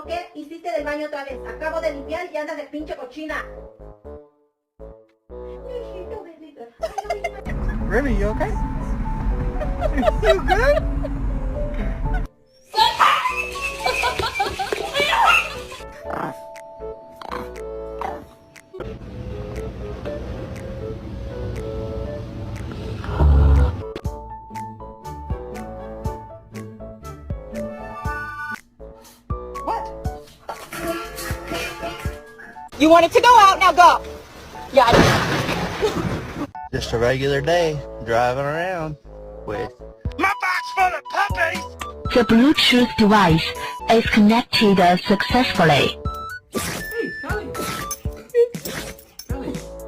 ¿Qué hiciste del baño otra vez? Acabo de limpiar y andas de pinche cochina. Remy, you okay? You good? What? You wanted to go out, now go! Yeah. Just a regular day, driving around with my box full of puppies! The Bluetooth device is connected successfully.